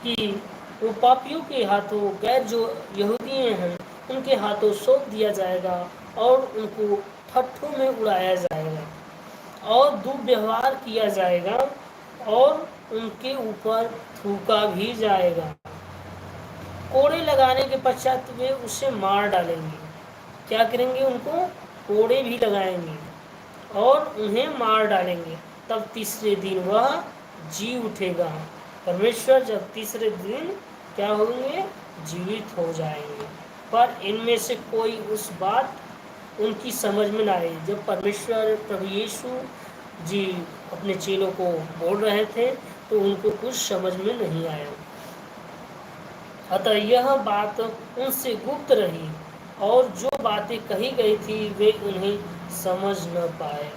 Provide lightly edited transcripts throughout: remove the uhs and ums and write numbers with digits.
कि वो पापियों के हाथों, गैर जो यहूदी हैं उनके हाथों सौंप दिया जाएगा और उनको ठट्ठों में उड़ाया जाएगा और दुर्व्यवहार किया जाएगा और उनके ऊपर थूका भी जाएगा। कोड़े लगाने के पश्चात वे उसे मार डालेंगे। क्या करेंगे? उनको कोड़े भी लगाएंगे और उन्हें मार डालेंगे। तब तीसरे दिन वह जी उठेगा। परमेश्वर जब तीसरे दिन क्या होंगे? जीवित हो जाएंगे। पर इनमें से कोई उस बात उनकी समझ में ना आई। जब परमेश्वर प्रभु यीशु जी अपने चेलों को बोल रहे थे तो उनको कुछ समझ में नहीं आया। अतः यह बात उनसे गुप्त रही और जो बातें कही गई थी वे उन्हें समझ न पाए।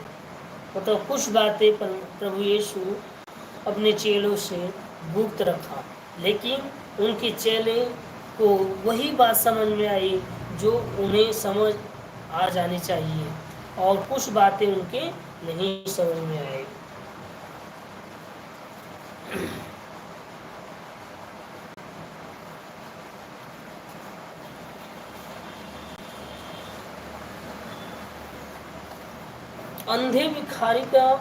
मतलब कुछ बातें प्रभु यीशु अपने चेलों से गुप्त रखा, लेकिन उनके चेले को वही बात समझ में आई जो उन्हें समझ आ जानी चाहिए और कुछ बातें उनके नहीं समझ में आई। अंधे भिखारी का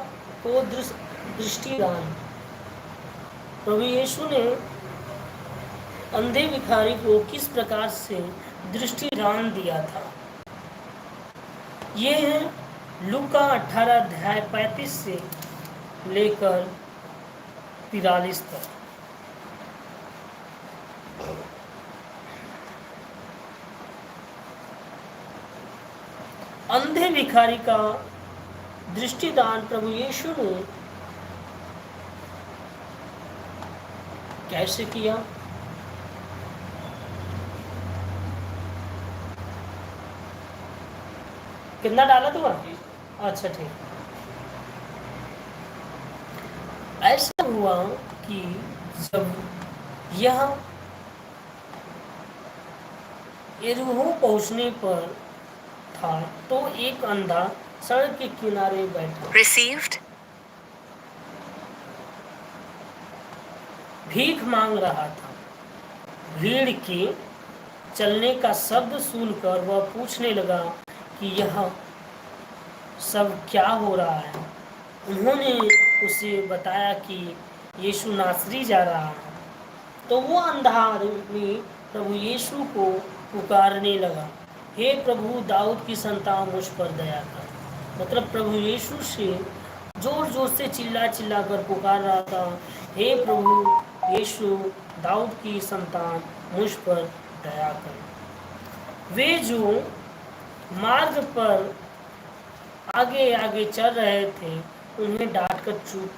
को दृष्टिदान। प्रभु यीशु ने अंधे भिखारी को किस प्रकार से दृष्टिदान दिया था, ये है लूका 18 अध्याय 35 से लेकर 43 तक। अंधे भिखारी का दृष्टिदान प्रभु यीशु ने कैसे किया? कितना डाला तुम? अच्छा ठीक। ऐसा हुआ कि जब यह यरीहो पहुंचने पर था तो एक अंधा सड़क के किनारे बैठा Received. भीख मांग रहा था। भीड़ के चलने का शब्द सुनकर वह पूछने लगा कि यह सब क्या हो रहा है। उन्होंने उसे बताया कि यीशु नासरी जा रहा है। तो वो अंधा आदमी प्रभु यीशु को पुकारने लगा, हे प्रभु, दाऊद की संतान मुझ पर दया कर। मतलब प्रभु यीशु से जोर जोर से चिल्ला चिल्ला कर पुकार रहा था, हे प्रभु यीशु, दाऊद की संतान मुझ पर दया कर। वे जो मार्ग पर आगे आगे चल रहे थे उन्हें डांट कर चुप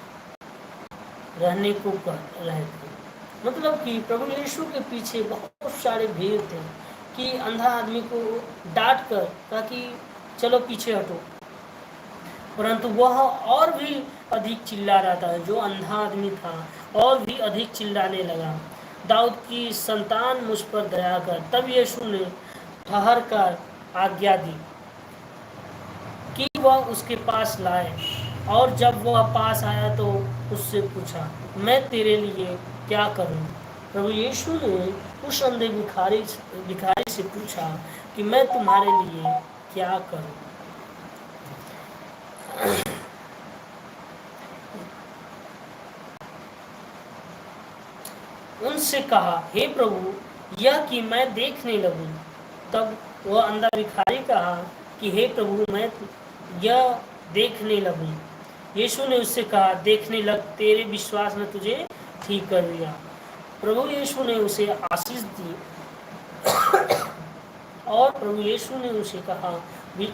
रहने को कह रहे थे। मतलब कि प्रभु यीशु के पीछे बहुत सारे भीड़ थे कि अंधा आदमी को डांट कर कहा कि चलो पीछे हटो, परंतु वह और भी अधिक चिल्ला रहा था। जो अंधा आदमी था और भी अधिक चिल्लाने लगा, दाऊद की संतान मुझ पर दया कर। तब यीशु ने ठहर कर आज्ञा दी कि वह उसके पास लाए, और जब वह पास आया तो उससे पूछा, मैं तेरे लिए क्या करूं? प्रभु यीशु ने उस अंधे भिखारी से पूछा कि मैं तुम्हारे लिए क्या करूं? उनसे कहा, हे प्रभु, यह कि मैं देखने लगूं। तब वह अंधा भिखारी कहा कि हे प्रभु, मैं यह देखने लगूं। यीशु ने उससे कहा, देखने लग, तेरे विश्वास ने तुझे ठीक कर दिया। प्रभु यीशु ने उसे आशीष दी और प्रभु यीशु ने उसे कहा,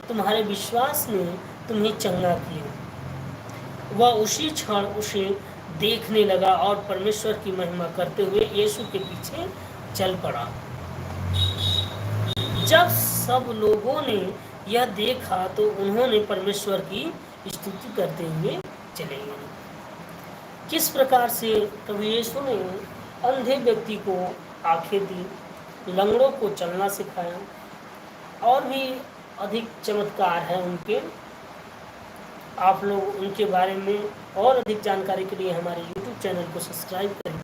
तुम्हारे विश्वास ने तुम्हें चंगा किया। वह उसी क्षण उसे देखने लगा और परमेश्वर की महिमा करते हुए यीशु के पीछे चल पड़ा। जब सब लोगों ने यह देखा तो उन्होंने परमेश्वर की स्तुति करते हुए चले गए। किस प्रकार से प्रभु यीशु ने अंधे व्यक्ति को आंखें दी, लंगड़ों को चलना सिखाया, और भी अधिक चमत्कार हैं उनके। आप लोग उनके बारे में और अधिक जानकारी के लिए हमारे YouTube चैनल को सब्सक्राइब करें।